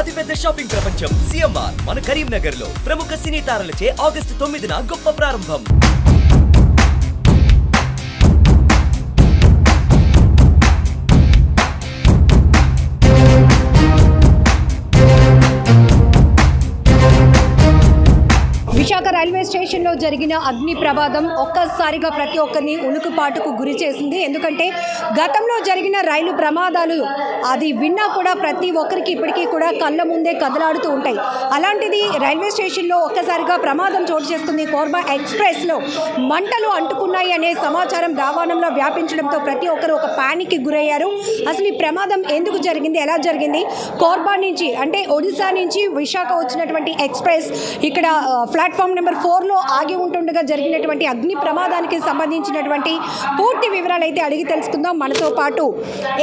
అతిపెద్ద షాపింగ్ ప్రపంచం సిఎంఆర్ మన కరీంనగర్ లో ప్రముఖ సినీ తారలచే ఆగస్టు 9న గొప్ప ప్రారంభం. విశాఖ రైల్వే స్టేషన్లో జరిగిన అగ్ని ప్రమాదం ఒక్కసారిగా ప్రతి ఒక్కరిని ఉలుకుపాటుకు గురి చేసింది. ఎందుకంటే గతంలో జరిగిన రైలు ప్రమాదాలు అది విన్నా కూడా ప్రతి ఒక్కరికి ఇప్పటికీ కూడా కళ్ళ ముందే కదలాడుతూ ఉంటాయి. అలాంటిది రైల్వే స్టేషన్లో ఒక్కసారిగా ప్రమాదం చోటు చేసుకుంది. కోర్బా ఎక్స్ప్రెస్లో మంటలు అంటుకున్నాయి అనే సమాచారం రావాణంలో వ్యాపించడంతో ప్రతి ఒక్కరు ఒక ప్యానిక్కి గురయ్యారు. అసలు ఈ ప్రమాదం ఎందుకు జరిగింది, ఎలా జరిగింది? కోర్బా నుంచి అంటే ఒడిశా నుంచి విశాఖ వచ్చినటువంటి ఎక్స్ప్రెస్ ఇక్కడ ప్లాట్ఫామ్ నెంబర్ 4లో ఆగి ఉంటుండగా జరిగినటువంటి అగ్ని ప్రమాదానికి సంబంధించినటువంటి పూర్తి వివరాలు అయితే అడిగి తెలుసుకుందాం. మనతో పాటు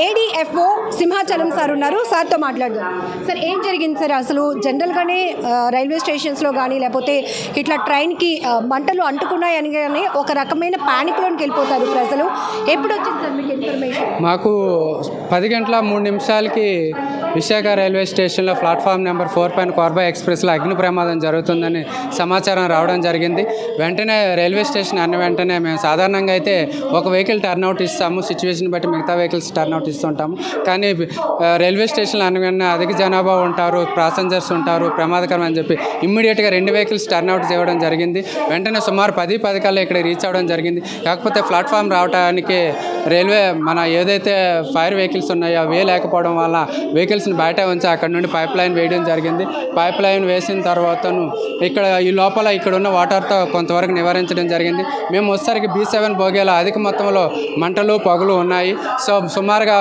ఏడీఎఫ్ఓ సింహాచలం సార్ ఉన్నారు. సార్తో మాట్లాడదాం. సార్, ఏం జరిగింది సార్? అసలు జనరల్గానే రైల్వే స్టేషన్స్లో కానీ లేకపోతే ఇట్లా ట్రైన్కి మంటలు అంటుకున్నాయి అనగానే ఒక రకమైన ప్యానిక్లోకి వెళ్ళిపోతారు ప్రజలు. ఎప్పుడు వచ్చింది సార్ మీకు ఇన్ఫర్మేషన్? మాకు 10:03 విశాఖ రైల్వే స్టేషన్లో ప్లాట్ఫామ్ నెంబర్ 4 పైన కోర్బా ఎక్స్ప్రెస్లో అగ్ని ప్రమాదం జరుగుతుందని సమాచారం రావడం జరిగింది. వెంటనే రైల్వే స్టేషన్ అన్న వెంటనే మేము సాధారణంగా అయితే ఒక వెహికల్ టర్న్అవుట్ ఇస్తాము, సిచ్యువేషన్ బట్టి మిగతా వెహికల్స్ టర్న్అవుట్ ఇస్తుంటాము. కానీ రైల్వే స్టేషన్లో అన్న వెంటనే అధిక జనాభా ఉంటారు, ప్యాసింజర్స్ ఉంటారు, ప్రమాదకరం అని చెప్పి ఇమ్మీడియట్గా 2 వెహికల్స్ టర్న్అవుట్ చేయడం జరిగింది. వెంటనే సుమారు 10 కల్లా ఇక్కడ రీచ్ అవ్వడం జరిగింది. కాకపోతే ప్లాట్ఫామ్ రావడానికి రైల్వే మన ఏదైతే ఫైర్ వెహికల్స్ ఉన్నాయో అవే లేకపోవడం వల్ల వెహికల్స్ని బయట ఉంచి అక్కడ నుండి పైప్ లైన్ వేయడం జరిగింది. పైప్ లైన్ వేసిన తర్వాతను ఈ లోపల ఇక్కడ ఉన్న వాటర్తో కొంతవరకు నివారించడం జరిగింది. మేము వచ్చేసరికి B7 బోగీలో అధిక మొత్తంలో మంటలు పొగలు ఉన్నాయి. సో సుమారుగా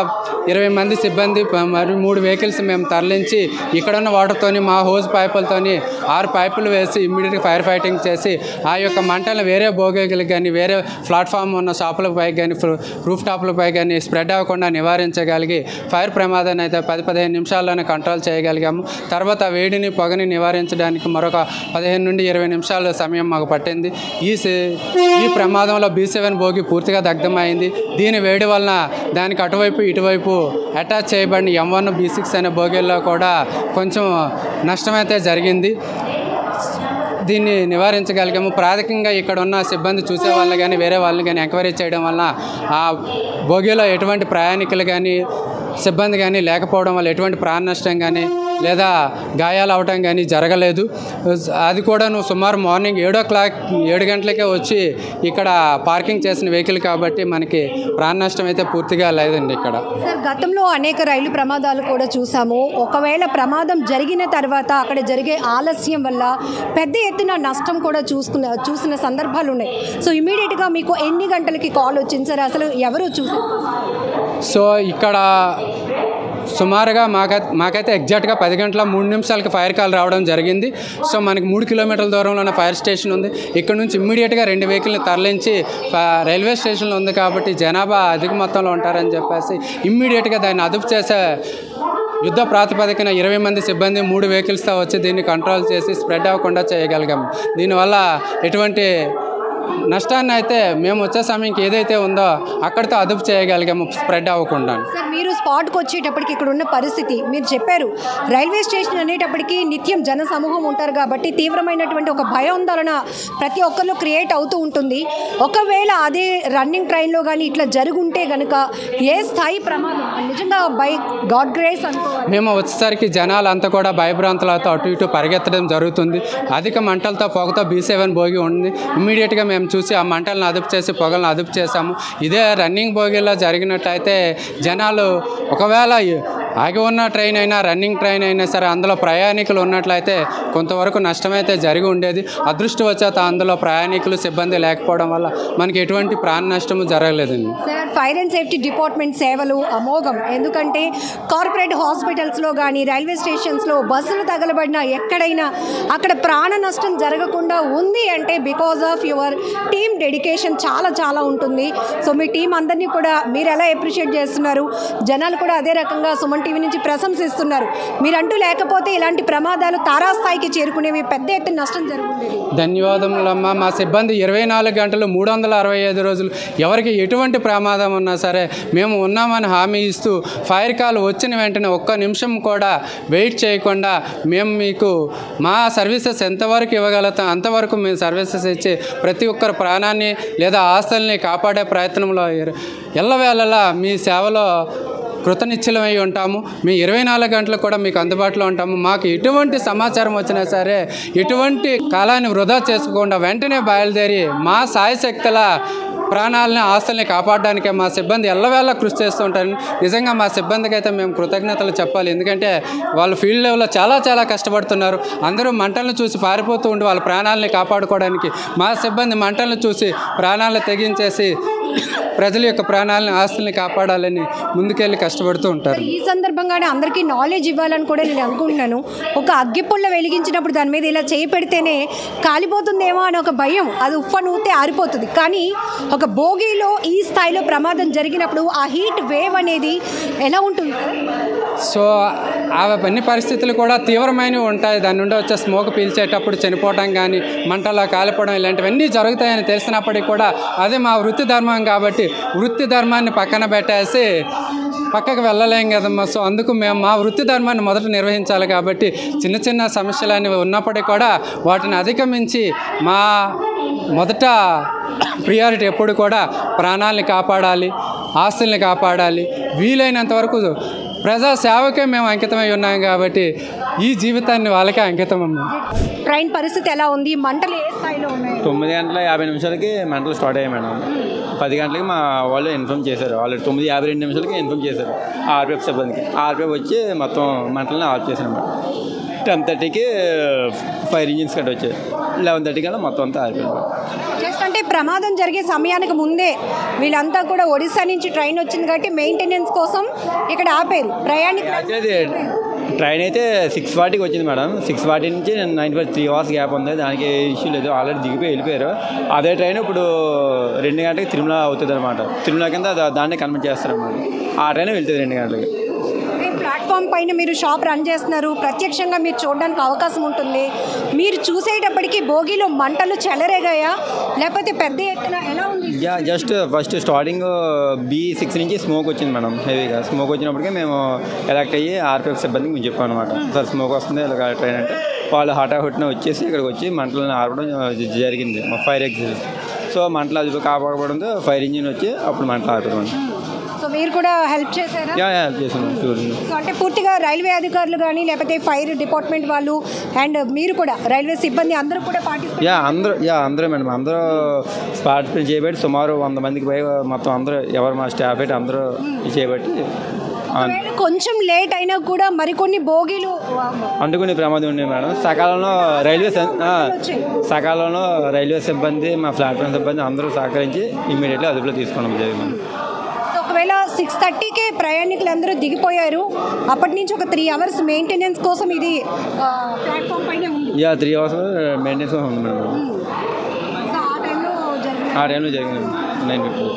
20 మంది సిబ్బంది మరియు 3 వెహికల్స్ మేము తరలించి ఇక్కడ ఉన్న వాటర్తోని మా హోజ్ పైపులతోని 6 పైపులు వేసి ఇమ్మీడియట్గా ఫైర్ ఫైటింగ్ చేసి ఆ యొక్క మంటలను వేరే బోగీలకు కానీ వేరే ప్లాట్ఫామ్ ఉన్న షాపులపై కానీ రూఫ్ టాప్లపై కానీ స్ప్రెడ్ అవ్వకుండా నివారించగలిగి ఫైర్ ప్రమాదాన్ని అయితే 10-15 నిమిషాల్లోనే కంట్రోల్ చేయగలిగాము. తర్వాత వేడిని పొగని నివారించడానికి మరొక 15 నుండి 20 నిమిషాల సమయం మాకు పట్టింది. ఈ ప్రమాదంలో B7 బోగి పూర్తిగా దగ్ధమైంది. దీని వేడి వలన దానికి అటువైపు ఇటువైపు అటాచ్ చేయబడిన M1 B6 అనే బోగీల్లో కూడా కొంచెం నష్టమైతే జరిగింది. దీన్ని నివారించగలిగాము. ప్రాథమికంగా ఇక్కడ ఉన్న సిబ్బంది చూసే వాళ్ళని కానీ వేరే వాళ్ళని కానీ ఎంక్వైరీ చేయడం వల్ల ఆ బోగీలో ఎటువంటి ప్రయాణికులు కానీ సిబ్బంది కానీ లేకపోవడం వల్ల ఎటువంటి ప్రాణ నష్టం కానీ లేదా గాయాలు అవటం కానీ జరగలేదు. అది కూడా సుమారు మార్నింగ్ 7 గంటలకే వచ్చి ఇక్కడ పార్కింగ్ చేసిన వెహికల్ కాబట్టి మనకి ప్రాణ నష్టం అయితే పూర్తిగా లేదండి. ఇక్కడ సార్, గతంలో అనేక రైలు ప్రమాదాలు కూడా చూసాము. ఒకవేళ ప్రమాదం జరిగిన తర్వాత అక్కడ జరిగే ఆలస్యం వల్ల పెద్ద ఎత్తున నష్టం కూడా చూసిన సందర్భాలు ఉన్నాయి. సో ఇమీడియట్గా మీకు ఎన్ని గంటలకి కాల్ వచ్చింది సార్? అసలు ఎవరు చూసారు? సో ఇక్కడ సుమారుగా మాకైతే ఎగ్జాక్ట్గా 10:03 ఫైర్ కాల్ రావడం జరిగింది. సో మనకి 3 కిలోమీటర్ల దూరంలో ఉన్న ఫైర్ స్టేషన్ ఉంది. ఇక్కడ నుంచి ఇమ్మీడియట్గా 2 వెహికల్ని తరలించి రైల్వే స్టేషన్లో ఉంది కాబట్టి జనాభా అధిక మొత్తంలో ఉంటారని చెప్పేసి ఇమ్మీడియట్గా దాన్ని అదుపు చేసే యుద్ధ ప్రాతిపదికన 20 మంది సిబ్బంది 3 వెహికల్స్తో వచ్చి దీన్ని కంట్రోల్ చేసి స్ప్రెడ్ అవ్వకుండా చేయగలిగాము. దీనివల్ల ఎటువంటి నష్టాన్ని అయితే మేము వచ్చే సమయంకి ఏదైతే ఉందో అక్కడితో అదుపు చేయగలిగాము, స్ప్రెడ్ అవ్వకుండా. సార్, మీరు స్పాట్కి వచ్చేటప్పటికి ఇక్కడ ఉన్న పరిస్థితి మీరు చెప్పారు. రైల్వే స్టేషన్ అనేటప్పటికీ నిత్యం జన సమూహం ఉంటారు కాబట్టి తీవ్రమైనటువంటి ఒక భయాందోళన ప్రతి ఒక్కరిలో క్రియేట్ అవుతూ ఉంటుంది. ఒకవేళ అదే రన్నింగ్ ట్రైన్లో కానీ ఇట్లా జరుగుంటే కనుక ఏ స్థాయి ప్రమాదం నిజంగా బై గాడ్ గ్రేస్ అనుకోవాలి. మేము వచ్చేసరికి జనాలంతా కూడా భయభ్రాంతులతో అటు ఇటు పరిగెత్తడం జరుగుతుంది. అధిక మంటలతో పొగతో B7 బోగి ఉంది. ఇమ్మీడియట్గా మేము చూసి ఆ మంటలను అదుపు చేసి పొగలను అదుపు చేశాము. ఇదే రన్నింగ్ బోగీలో జరిగినట్టయితే జనాలు ఒకవేళ ఆగి ఉన్న ట్రైన్ అయినా రన్నింగ్ ట్రైన్ అయినా సరే అందులో ప్రయాణికులు ఉన్నట్లయితే కొంతవరకు నష్టమైతే జరిగి ఉండేది. అదృష్టవశాత్తు అందులో ప్రయాణికులు సిబ్బంది లేకపోవడం వల్ల మనకి ఎటువంటి ప్రాణ నష్టము జరగలేదండి. Sir, fire and safety department సేవలు అమోఘం. ఎందుకంటే కార్పొరేట్ హాస్పిటల్స్లో కానీ రైల్వే స్టేషన్స్లో బస్సులు తగలబడినా ఎక్కడైనా అక్కడ ప్రాణ నష్టం జరగకుండా ఉంది అంటే because of your team dedication చాలా ఉంటుంది. సో మీ టీం అందరినీ కూడా మీరు ఎలా అప్రిషియేట్ చేస్తున్నారు? జనాలు కూడా అదే రకంగా సుమన్ టీవీ నుంచి ప్రశంసిస్తున్నారు. మీరంటూ లేకపోతే ఇలాంటి ప్రమాదాలు తారాస్థాయికి చేరుకునేవి, పెద్ద ఎత్తున నష్టం జరుగుతుంది. ధన్యవాదములమ్మా. మా సిబ్బంది 24 గంటలు 365 రోజులు ఎవరికి ఎటువంటి ప్రమాదం ఉన్నా సరే మేము ఉన్నామని హామీ ఇస్తూ ఫైర్ కాల్ వచ్చిన వెంటనే ఒక్క నిమిషం కూడా వెయిట్ చేయకుండా మేము మీకు మా సర్వీసెస్ ఎంతవరకు ఇవ్వగలుగుతాం అంతవరకు మేము సర్వీసెస్ ఇచ్చి ప్రతి ఒక్కరి ప్రాణాన్ని లేదా ఆస్తుల్ని కాపాడే ప్రయత్నంలో ఎల్లవేళలా మీ సేవలో కృతనిశ్చలమై ఉంటాము. మేము 24 గంటలు కూడా మీకు అందుబాటులో ఉంటాము. మాకు ఎటువంటి సమాచారం వచ్చినా సరే ఎటువంటి కాలాన్ని వృధా చేసుకోకుండా వెంటనే బయలుదేరి మా సాయశక్తుల ప్రాణాలని ఆస్తుల్ని కాపాడడానికే మా సిబ్బంది ఎల్లవేళ కృషి చేస్తూ ఉంటారు. నిజంగా మా సిబ్బందికి అయితే మేము కృతజ్ఞతలు చెప్పాలి. ఎందుకంటే వాళ్ళు ఫీల్డ్ లెవెల్లో చాలా కష్టపడుతున్నారు. అందరూ మంటలను చూసి పారిపోతూ ఉండి వాళ్ళ ప్రాణాలని కాపాడుకోవడానికి మా సిబ్బంది మంటలను చూసి ప్రాణాలను తెగించేసి ప్రజల యొక్క ప్రాణాలను ఆస్తుల్ని కాపాడాలని ముందుకెళ్ళి కష్టపడుతూ ఉంటారు. ఈ సందర్భంగానే అందరికీ నాలెడ్జ్ ఇవ్వాలని కూడా నేను అనుకుంటున్నాను. ఒక అగ్గిపుల్ల వెలిగించినప్పుడు దాని మీద ఇలా చేయి పెడితేనే కాలిపోతుందేమో అని ఒక భయం, అది ఉప్పనూతే ఆరిపోతుంది. కానీ ఒక బోగీలో ఈ స్థాయిలో ప్రమాదం జరిగినప్పుడు ఆ హీట్ వేవ్ అనేది ఎలా ఉంటుంది? సో అవన్నీ పరిస్థితులు కూడా తీవ్రమైనవి ఉంటాయి. దాని నుండి వచ్చే స్మోక్ పీల్చేటప్పుడు చనిపోవటం కానీ మంటలో కాలిపోవడం ఇలాంటివన్నీ జరుగుతాయని తెలిసినప్పటికీ కూడా అదే మా వృత్తి ధర్మం కాబట్టి వృత్తి ధర్మాన్ని పక్కన పెట్టేసి పక్కకు వెళ్ళలేం కదమ్మా. సో అందుకు మేము మా వృత్తి ధర్మాన్ని మొదట నిర్వహించాలి కాబట్టి చిన్న సమస్యలు అనేవి ఉన్నప్పటికీ కూడా వాటిని అధిగమించి మా మొదట ప్రియారిటీ ఎప్పుడు కూడా ప్రాణాలని కాపాడాలి, ఆస్తుల్ని కాపాడాలి. వీలైనంత వరకు ప్రజా సేవకే మేము అంకితమై ఉన్నాం కాబట్టి ఈ జీవితాన్ని వాళ్ళకే అంకితం అమ్మా. ట్రైన్ పరిస్థితి ఎలా ఉంది? మంటలు ఏ స్థాయిలో ఉన్నాయి? 9:50 మంటలు స్టార్ట్ అయ్యాయి మేడం. 10 గంటలకి మా వాళ్ళు ఇన్ఫార్మ్ చేశారు. వాళ్ళు 9:52 ఇన్ఫార్మ్ చేశారు ఆర్పిఎఫ్ సిబ్బందికి. ఆర్పిఎఫ్ వచ్చి మొత్తం మంటలను ఆఫ్ చేశారు మేడం. 10:30కి ఫైర్ ఇంజిన్స్ కట్ వచ్చాయి. 11:30 కల్లా మొత్తం అంతా ఆరిపోయింది. జస్ట్ అంటే ప్రమాదం జరిగే సమయానికి ముందే వీళ్ళంతా కూడా ఒడిశా నుంచి ట్రైన్ వచ్చింది కాబట్టి మెయింటెనెన్స్ కోసం ఇక్కడ ఆపారు ప్రయాణికులు. ట్రైన్ అయితే 6:40కి వచ్చింది మేడం. 6:40 నుంచి 9:40 3 hours గ్యాప్ ఉంది. దానికి ఇష్యూ లేదు. ఆల్రెడీ దిగిపోయి వెళ్ళిపోయారు. అదే ట్రైన్ ఇప్పుడు 2 గంటలకి తిరుమల అవుతుంది అనమాట. తిరుమల కింద దాన్ని కన్వర్ట్ చేస్తారన్నమాట. ఆ ట్రైన్ వెళ్తుంది 2 గంటలకి. ప్లాట్ఫామ్ పైన మీరు షాప్ రన్ చేస్తున్నారు, ప్రత్యక్షంగా మీరు చూడడానికి అవకాశం ఉంటుంది. మీరు చూసేటప్పటికి భోగిలో మంటలు చెలరేగాయా లేకపోతే పెద్ద ఎత్తున ఎలా ఉంది? జస్ట్ ఫస్ట్ స్టార్టింగ్ B6 నుంచి స్మోక్ వచ్చింది మేడం. హెవీగా స్మోక్ వచ్చినప్పటికీ మేము ఎలక్ట్ అయ్యి ఆర్పిఎఫ్ సిబ్బందికి మేము చెప్పాం అనమాట. సార్ స్మోక్ వస్తుంది ఇలా ట్రైన్ అంటే వాళ్ళు హఠాహుటిన వచ్చేసి ఇక్కడికి వచ్చి మంటలను ఆర్పడం జరిగింది. Fire exit. సో మంటలు అది కాపాడడంతో ఫైర్ ఇంజిన్ వచ్చి అప్పుడు మంటలు ఆర్పడం. సో మీరు కూడా హెల్ప్ చేశారా? హెల్ప్ చేసాను. సో అంటే పూర్తిగా రైల్వే అధికారులు కానీ లేకపోతే ఫైర్ డిపార్ట్మెంట్ వాళ్ళు అండ్ మీరు కూడా రైల్వే సిబ్బంది అందరూ కూడా పార్టిసిపేట్? అందరూ మేడం. అందరూ పార్టిసిపేట్ చేయబట్టి సుమారు 100 మందికి పై మొత్తం అందరూ ఎవరు మా స్టాఫ్ అయితే అందరూ చేయబట్టి కొంచెం లేట్ అయినా కూడా మరికొన్ని బోగీలు అందుకునే ప్రమాదం ఉంది మేడం. సకాలంలో రైల్వే సిబ్బంది మా ప్లాట్ఫామ్ సిబ్బంది అందరూ సహకరించి ఇమ్మీడియట్లీ అదుపులో తీసుకోవడం జరిగింది. ఒకవేళ 6:30కే ప్రయాణికులందరూ దిగిపోయారు. అప్పటి నుంచి ఒక 3 hours మెయింటెనెన్స్ కోసం ఇది ప్లాట్ఫామ్ పైన ఉంది. 3 hours మెయింటెనెన్స్ ఉంది మేడం. ఆ టైంలో జరిగింది. 9:50.